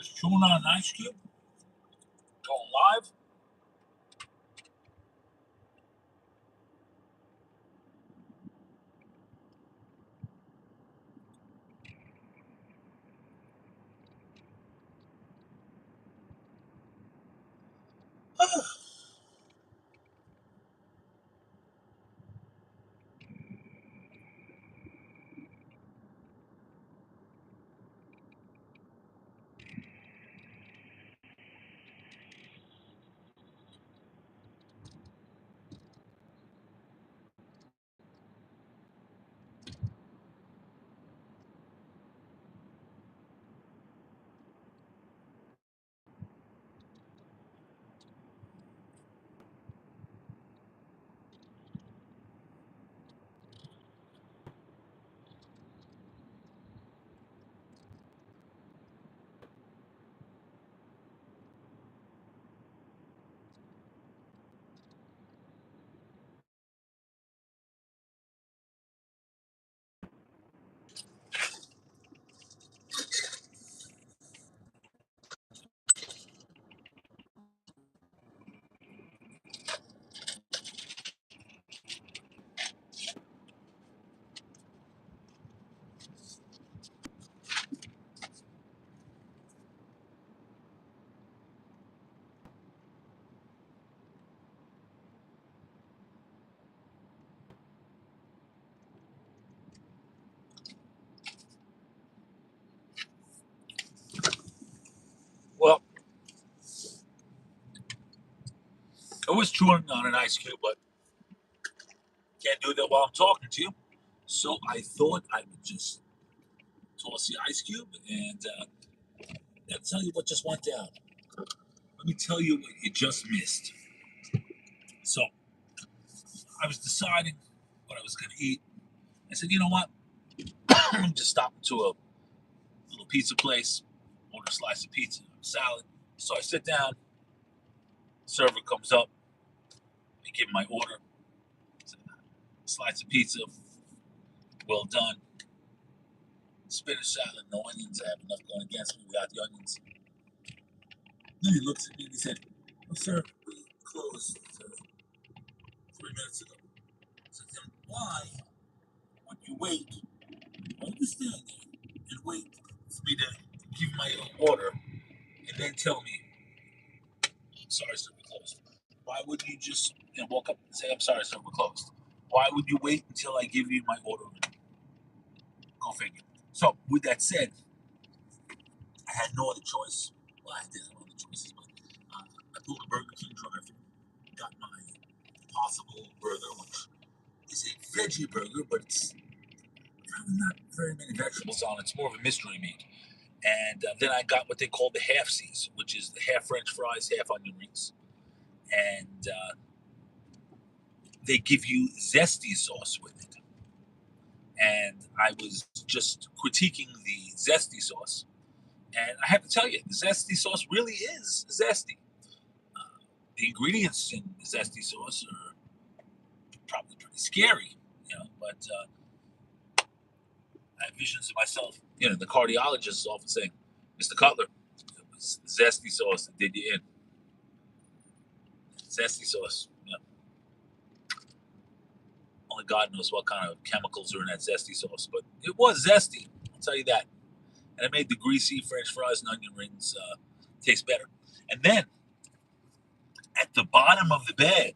Just chewing on an ice cube. Going live. Well, I was chewing on an ice cube, but can't do that while I'm talking to you. So I thought I would just toss the ice cube and I'll tell you what just went down. Let me tell you what you just missed. So I was deciding what I was going to eat. I said, you know what? I'm just stopping to a little pizza place, order a slice of pizza, salad. So I sit down, server comes up, I give my order, slice of pizza, well done, spinach salad, no onions. I have enough going against me without the onions. Then he looks at me and he said, "Oh, sir, we closed 3 minutes ago." I said, "Then why would you wait? Why would you stand there and wait for me to give my order and then tell me, 'I'm sorry, sir, we're closed'? Why would you just walk up and say, 'I'm sorry, sir, we're closed'? Why would you wait until I give you my order? Go figure." So, with that said, I had no other choice. Well, I did have other choices, but I pulled a Burger King drive-thru, got my Possible burger, which is a veggie burger, but it's not very many vegetables on it. It's more of a mystery meat. And then I got what they call the half C's, which is the half French fries, half onion rings. And they give you zesty sauce with it. And I was just critiquing the zesty sauce. And I have to tell you, the zesty sauce really is zesty. The ingredients in the zesty sauce are probably pretty scary, but I have visions of myself. The cardiologist is often saying, "Mr. Kotler, it was zesty sauce that did you in." Zesty sauce. Only God knows what kind of chemicals are in that zesty sauce, but it was zesty. I'll tell you that. And it made the greasy French fries and onion rings taste better. And then at the bottom of the bag,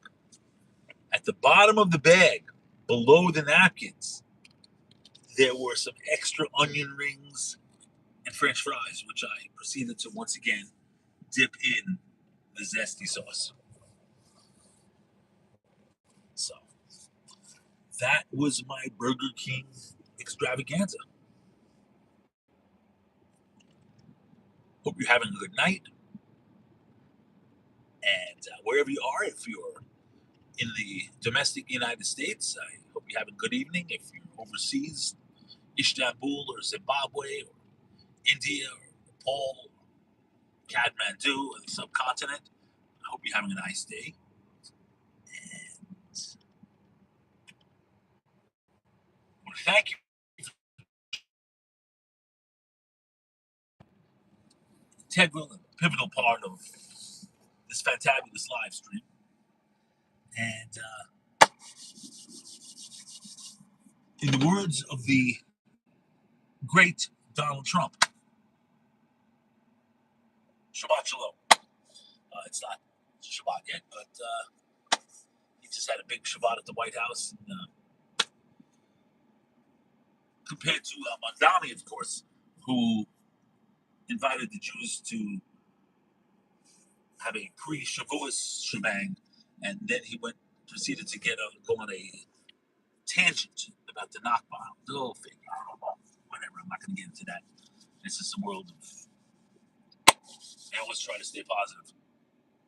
below the napkins, there were some extra onion rings and French fries, which I proceeded to once again dip in the zesty sauce. So that was my Burger King extravaganza. Hope you're having a good night. And wherever you are, if you're in the domestic United States, I hope you have a good evening. If you're overseas, Istanbul or Zimbabwe or India or Nepal, Kathmandu or the subcontinent, I hope you're having a nice day. And I want to thank you. integral and pivotal part of this fantabulous live stream. And in the words of the great Donald Trump, Shabbat Shalom. It's not Shabbat yet, but he just had a big Shabbat at the White House. And, compared to Mandami, of course, who invited the Jews to have a pre-Shavuos shebang, and then he proceeded to go on a tangent about the Nakba. Go figure. Whatever. I'm not going to get into that. This is the world of. I always try to stay positive.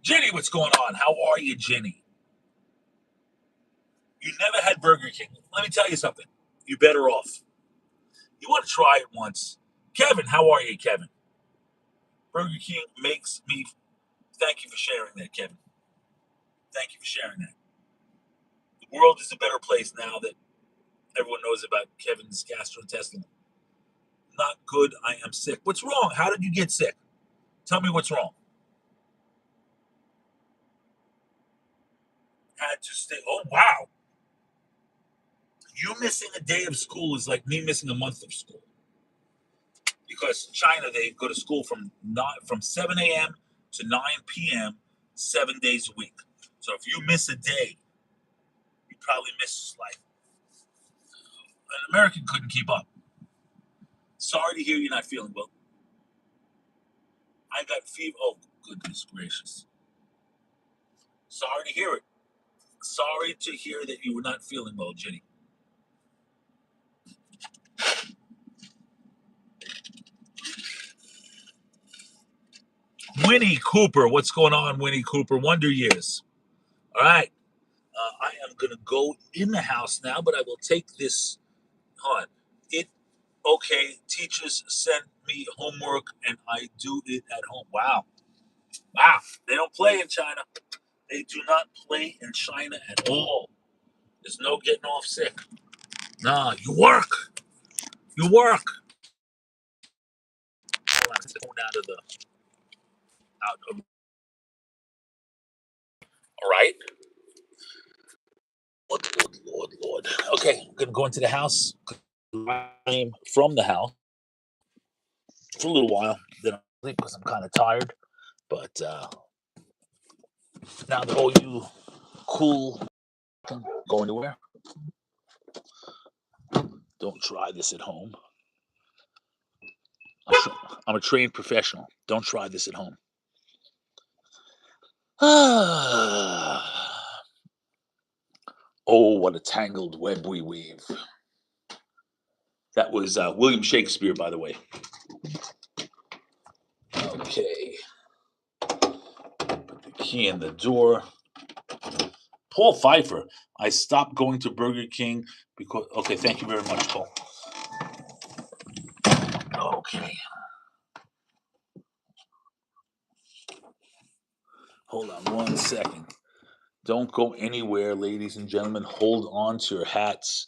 Jenny, what's going on? How are you, Jenny? You never had Burger King. Let me tell you something. You're better off. You want to try it once. Kevin, how are you, Kevin? Burger King makes me. Thank you for sharing that, Kevin. Thank you for sharing that. The world is a better place now that everyone knows about Kevin's gastrointestinal. Not good. I am sick. What's wrong? How did you get sick? Tell me what's wrong. Had to stay. Oh, wow. You missing a day of school is like me missing a month of school. Because in China, they go to school from 7 a.m. to 9 p.m. 7 days a week. So if you miss a day, you probably miss like an American couldn't keep up. Sorry to hear you're not feeling well. I got fever. Oh, goodness gracious. Sorry to hear it. Sorry to hear that you were not feeling well, Jenny. Winnie Cooper. What's going on, Winnie Cooper? Wonder Years. All right. I am going to go in the house now, but I will take this on. Okay, teachers sent me homework and I do it at home. Wow. Wow. They don't play in China. They do not play in China at all. There's no getting off sick. Nah, you work. You work. Hold on, it's going out of the. All right. Lord. Okay, I'm going to go into the house. I'm from the house for a little while. Then I'll sleep because I'm kind of tired. But now that all you cool can go anywhere, don't try this at home. I'm a trained professional. Don't try this at home. Oh, what a tangled web we weave. That was William Shakespeare, by the way. Okay. Put the key in the door. Paul Pfeiffer. I stopped going to Burger King because. Okay, thank you very much, Paul. Okay. Hold on 1 second. Don't go anywhere, ladies and gentlemen. Hold on to your hats.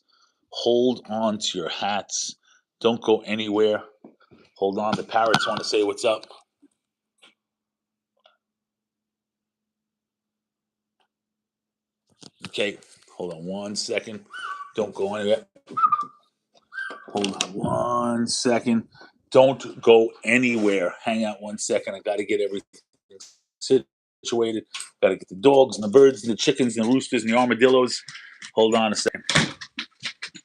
Hold on to your hats. Don't go anywhere. Hold on. The parrots want to say what's up. Okay. Hold on 1 second. Don't go anywhere. Hold on 1 second. Don't go anywhere. Hang out 1 second. I got to get everything situated. Got to get the dogs and the birds and the chickens and the roosters and the armadillos. Hold on a second.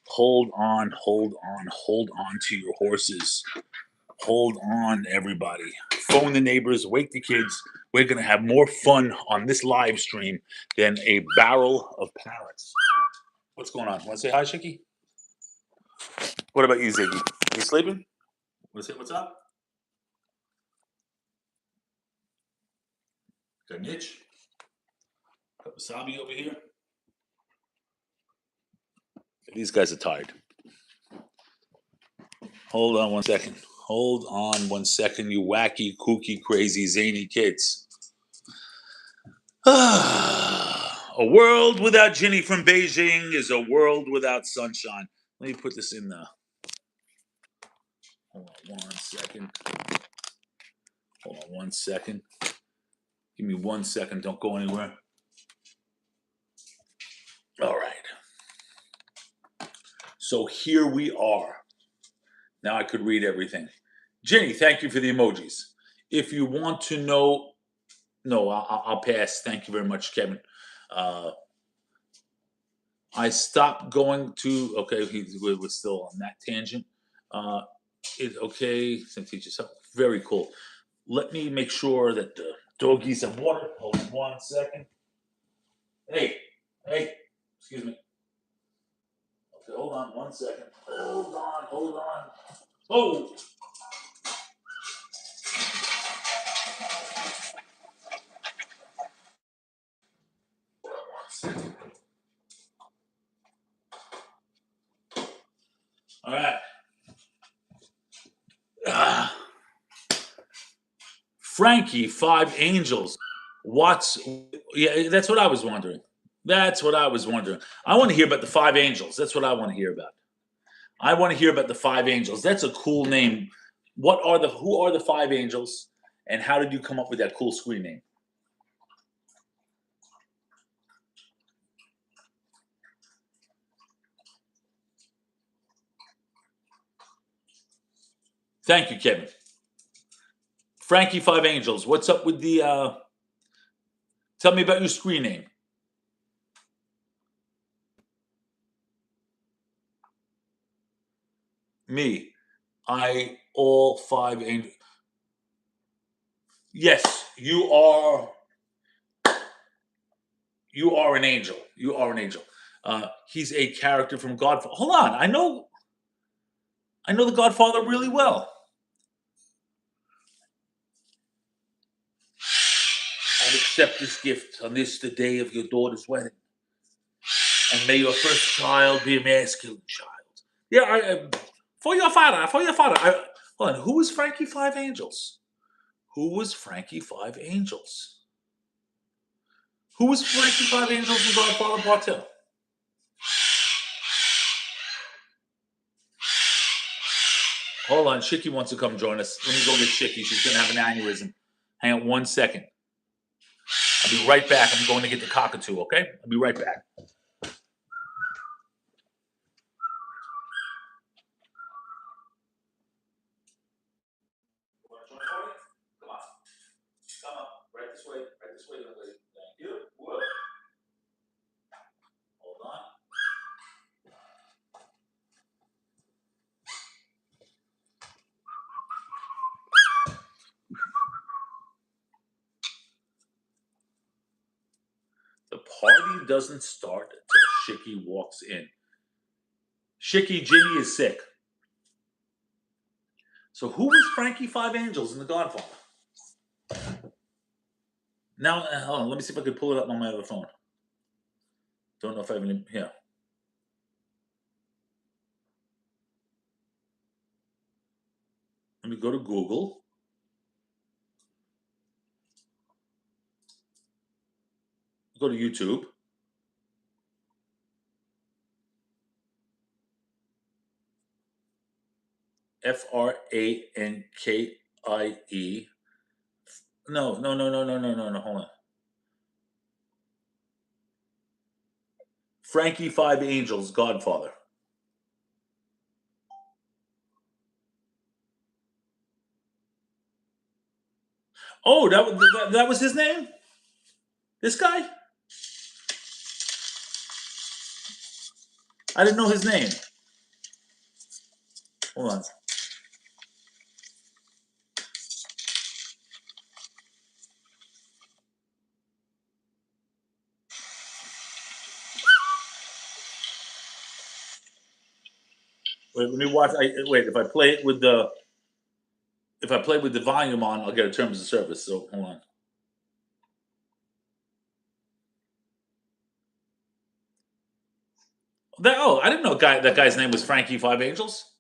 Hold on to your horses. Hold on, everybody. Phone the neighbors, wake the kids. We're going to have more fun on this live stream than a barrel of parrots. What's going on? Want to say hi, Chicky? What about you, Ziggy? You sleeping? Want to say what's up? Got Nitch? Got Wasabi over here? These guys are tired. Hold on 1 second. Hold on 1 second, you wacky, kooky, crazy, zany kids. A world without Ginny from Beijing is a world without sunshine. Let me put this in the. Hold on 1 second. Hold on 1 second. Give me 1 second. Don't go anywhere. All right. So here we are. Now I could read everything. Jenny, thank you for the emojis. If you want to know, no, I'll pass. Thank you very much, Kevin. I stopped going to. Okay, we're still on that tangent. Okay, some teachers. Very cool. Let me make sure that the doggies have water. Hold on 1 second. Hey, excuse me. Okay, hold on 1 second. Hold on. Oh. All right. Frankie, 5 angels. Yeah, that's what I was wondering. I want to hear about the 5 angels. That's what I want to hear about. I want to hear about the 5 angels. That's a cool name. Who are the 5 angels, and how did you come up with that cool screen name? Thank you, Kevin. Frankie, 5 angels. What's up with the tell me about your screen name. Me. All 5 angels. Yes, you are an angel. You are an angel. He's a character from Godfather. Hold on. I know the Godfather really well. I accept this gift on this, the day of your daughter's wedding. And may your first child be a masculine child. Yeah, for your father. Hold on. Who was Frankie 5 Angels? Who was Frankie 5 Angels? Who was Frankie 5 Angels in Godfather Part 2? Hold on. Shiki wants to come join us. Let me go get Shiki. She's going to have an aneurysm. Hang on 1 second. I'll be right back. I'm going to get the cockatoo, okay? I'll be right back. Come on. Right this way, young lady. Thank you. Whoop. Hold on. The party doesn't start until Shiki walks in. Shiki, Ginny is sick. So who was Frankie 5 Angels in The Godfather? Now, hold on. Let me see if I can pull it up on my other phone. Don't know if I have any here. Let me go to Google. Go to YouTube. Frankie. No. Hold on. Frankie 5 Angels, Godfather. Oh, that was his name? This guy? I didn't know his name. Hold on. Wait, let me watch. If I play it with the volume on, I'll get a terms of service. So hold on. I didn't know that guy's name was Frankie 5 Angels.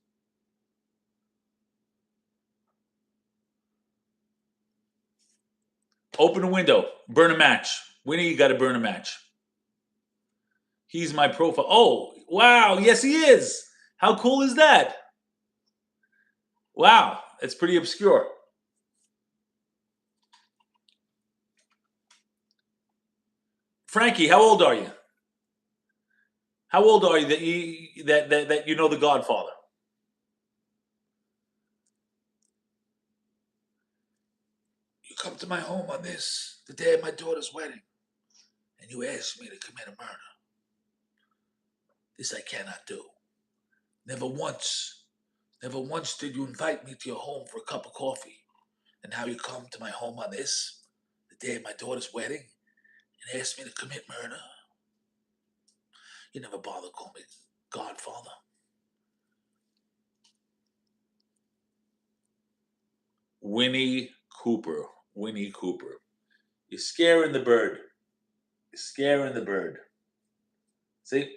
Open a window. Burn a match. Winnie, you got to burn a match. He's my profile. Oh, wow. Yes, he is. How cool is that? Wow. It's pretty obscure. Frankie, how old are you? How old are you that you know The Godfather? You come to my home on the day of my daughter's wedding, and you ask me to commit a murder. This I cannot do. Never once, never once did you invite me to your home for a cup of coffee. And now you come to my home on the day of my daughter's wedding, and ask me to commit murder. You never bother to call me Godfather. Winnie Cooper. Winnie Cooper. You're scaring the bird. You're scaring the bird. See?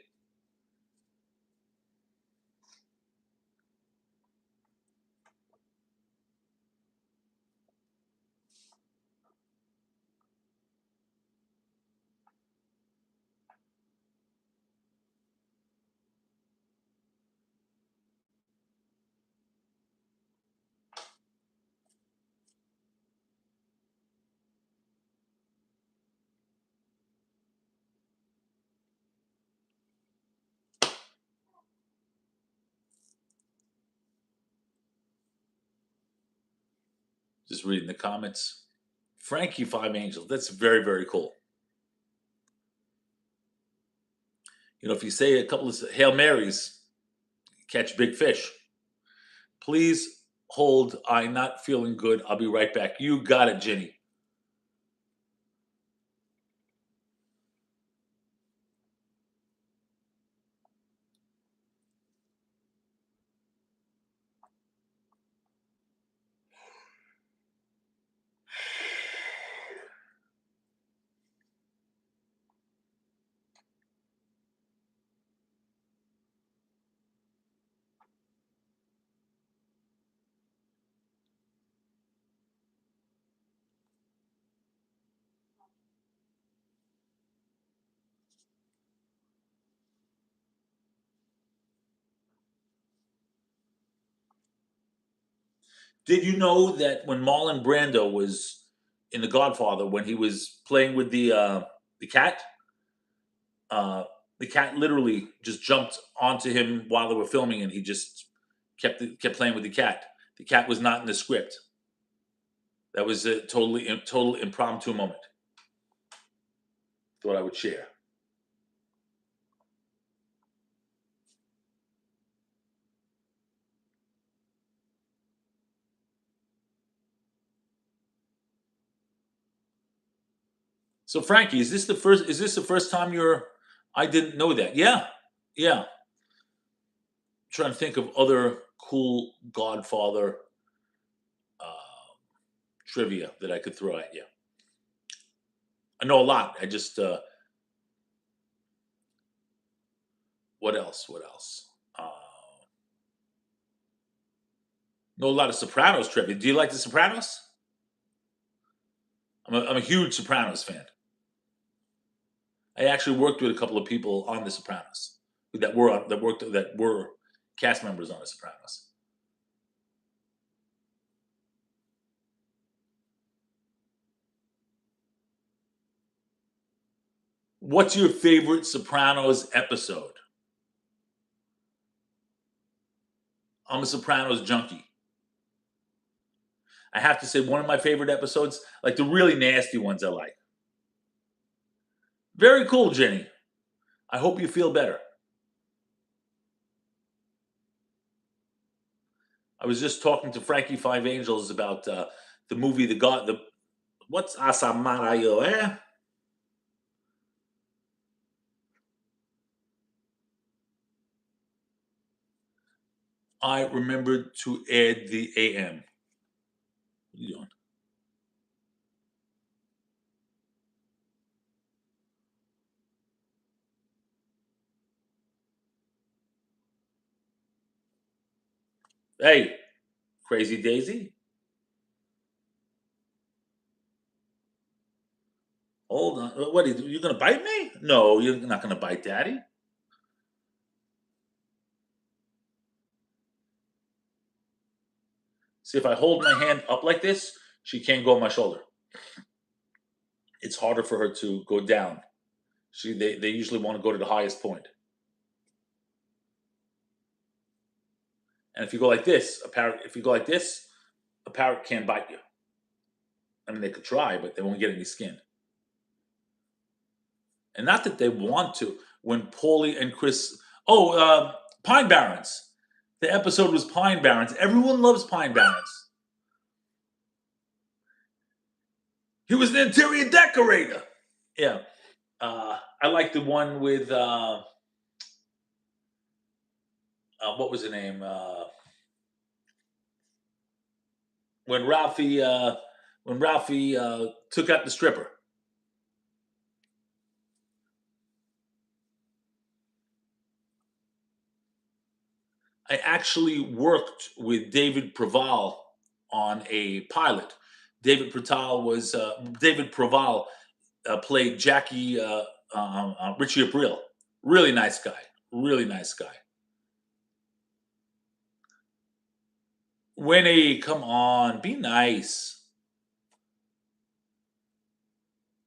Just reading the comments. Frankie Five Angels. That's very, very cool. You know, if you say a couple of Hail Marys, catch big fish. Please hold. I'm not feeling good. I'll be right back. You got it, Ginny. Did you know that when Marlon Brando was in The Godfather, when he was playing with cat, uh, the cat literally just jumped onto him while they were filming, and he just kept playing with the cat. The cat was not in the script. That was a total impromptu moment. Thought I would share. So Frankie, is this the first? Is this the first time you're? I didn't know that. Yeah, yeah. Trying to think of other cool Godfather trivia that I could throw at you. I know a lot. I just what else? What else? Know a lot of Sopranos trivia. Do you like the Sopranos? I'm a huge Sopranos fan. I actually worked with a couple of people on the Sopranos that were cast members on the Sopranos. What's your favorite Sopranos episode? I'm a Sopranos junkie. I have to say, one of my favorite episodes, like the really nasty ones, I like. Very cool, Jenny. I hope you feel better. I was just talking to Frankie Five Angels about the movie what's Asamarayo, eh? I remembered to add the AM. What are you doing? Hey, Crazy Daisy. Hold on. What are you going to bite me? No, you're not going to bite Daddy. See, if I hold my hand up like this, she can't go on my shoulder. It's harder for her to go down. They usually want to go to the highest point. And if you go like this, a parrot can't bite you. I mean, they could try, but they won't get any skin. And not that they want to. When Paulie and Chris, Pine Barrens. The episode was Pine Barrens. Everyone loves Pine Barrens. He was an interior decorator. Yeah. I like the one with what was the name? When Ralphie took out the stripper. I actually worked with David Preval on a pilot. David Preval played Jackie Richie April. Really nice guy. Really nice guy. Winnie, come on, be nice.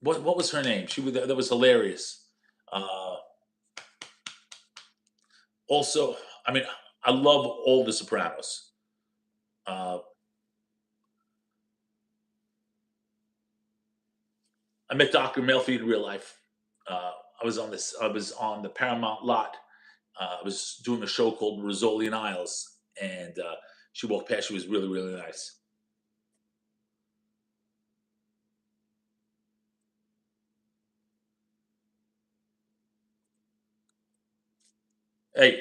What was her name? That was hilarious. Uh, Also, I mean, I love all the Sopranos. Uh, I met Dr. Melfi in real life. I was on the Paramount lot. I was doing a show called Rizzoli and Isles, and she walked past. She was really, really nice. Hey,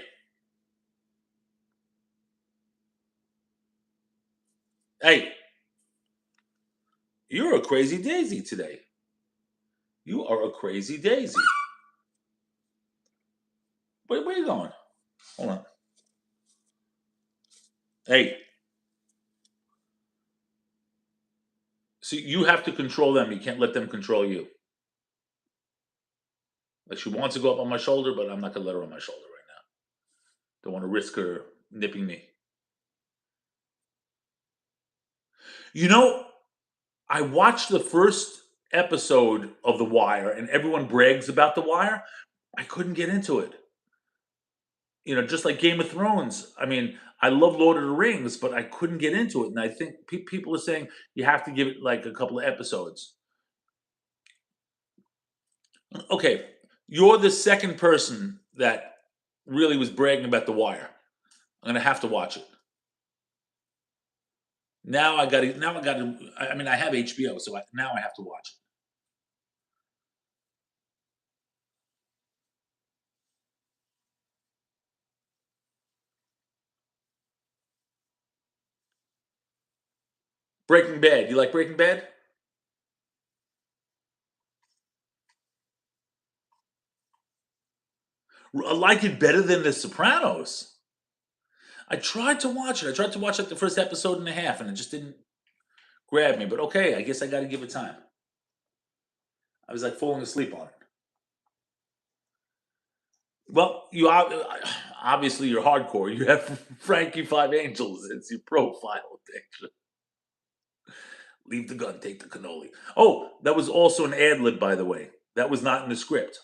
hey, you're a crazy daisy today. You are a crazy daisy. Where you going? Hold on. Hey, see, you have to control them. You can't let them control you. Like she wants to go up on my shoulder, but I'm not gonna let her on my shoulder right now. Don't want to risk her nipping me. You know, I watched the first episode of The Wire, and everyone brags about The Wire. I couldn't get into it. Just like Game of Thrones. I mean, I love Lord of the Rings, but I couldn't get into it. And I think people are saying you have to give it like a couple of episodes. Okay, you're the second person that really was bragging about The Wire. I'm gonna have to watch it. Now I got to. Now I got to. I mean, I have HBO, so now I have to watch it. Breaking Bad. You like Breaking Bad? I like it better than The Sopranos. I tried to watch it. I tried to watch like the first episode and a half, and it just didn't grab me. But okay, I guess I got to give it time. I was like falling asleep on it. Well, obviously you're hardcore. You have Frankie Five Angels as your profile picture. Leave the gun, take the cannoli. Oh, that was also an ad lib, by the way. That was not in the script.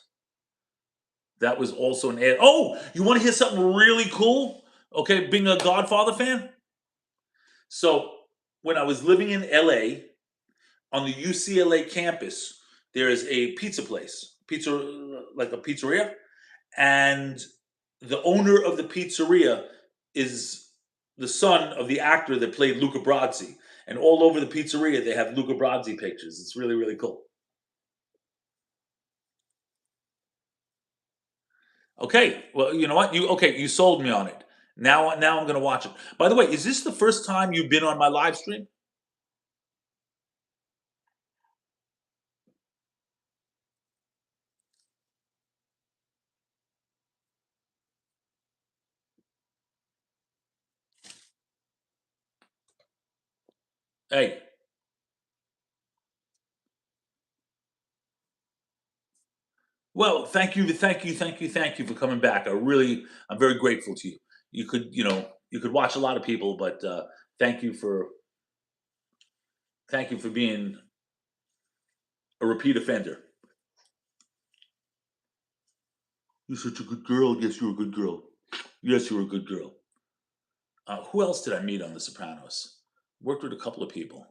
That was also an ad. Oh, you want to hear something really cool? Okay, being a Godfather fan. So when I was living in LA on the UCLA campus, there is a pizza place, like a pizzeria, and the owner of the pizzeria is the son of the actor that played Luca Brasi. And all over the pizzeria, they have Luca Brasi pictures. It's really, really cool. Okay, well, you know what? You sold me on it. Now I'm going to watch it. By the way, is this the first time you've been on my live stream? Hey, well, thank you for coming back. I'm very grateful to you. You could watch a lot of people, but thank you for being a repeat offender. You're such a good girl. Yes, you're a good girl. Yes, you're a good girl. Who else did I meet on The Sopranos? Worked with a couple of people.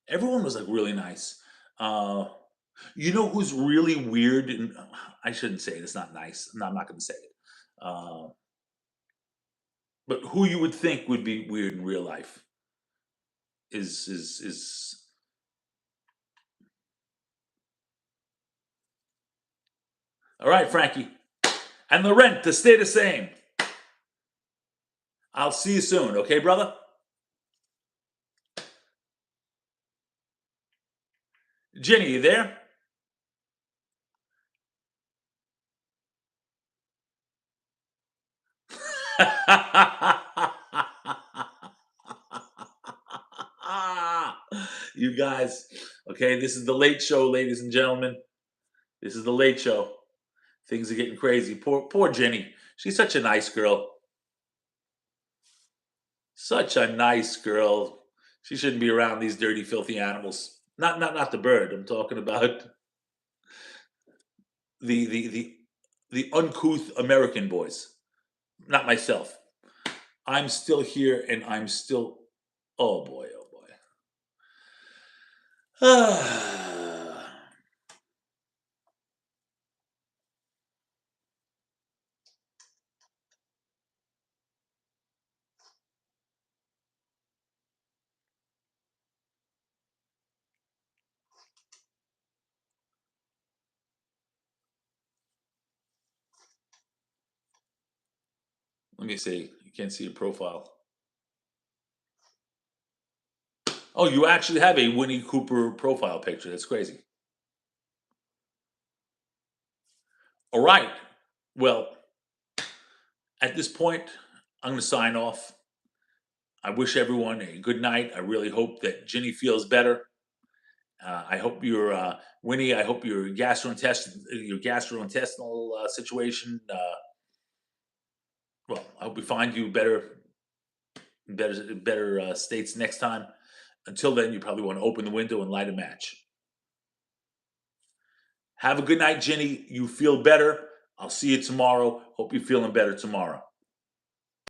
Everyone was like really nice. Uh, you know who's really weird? And I shouldn't say it. It's not nice. No, I'm not going to say it. Uh, but who you would think would be weird in real life is. All right, Frankie, and the rent to stay the same. I'll see you soon. Okay, brother. Jenny, you there? You guys, okay, this is the late show, ladies and gentlemen. This is the late show. Things are getting crazy. Poor Jenny. She's such a nice girl. Such a nice girl. She shouldn't be around these dirty, filthy animals. Not the bird. I'm talking about the the the the uncouth American boys. Not myself. I'm still here, and I'm still. Oh boy. Oh boy. Let me see. You can't see your profile. Oh, you actually have a Winnie Cooper profile picture. That's crazy. All right. Well, at this point, I'm going to sign off. I wish everyone a good night. I really hope that Ginny feels better. I hope your Winnie. I hope your gastrointestinal situation. Well, I hope we find you better states next time. Until then, you probably want to open the window and light a match. Have a good night, Ginny. You feel better. I'll see you tomorrow. Hope you're feeling better tomorrow.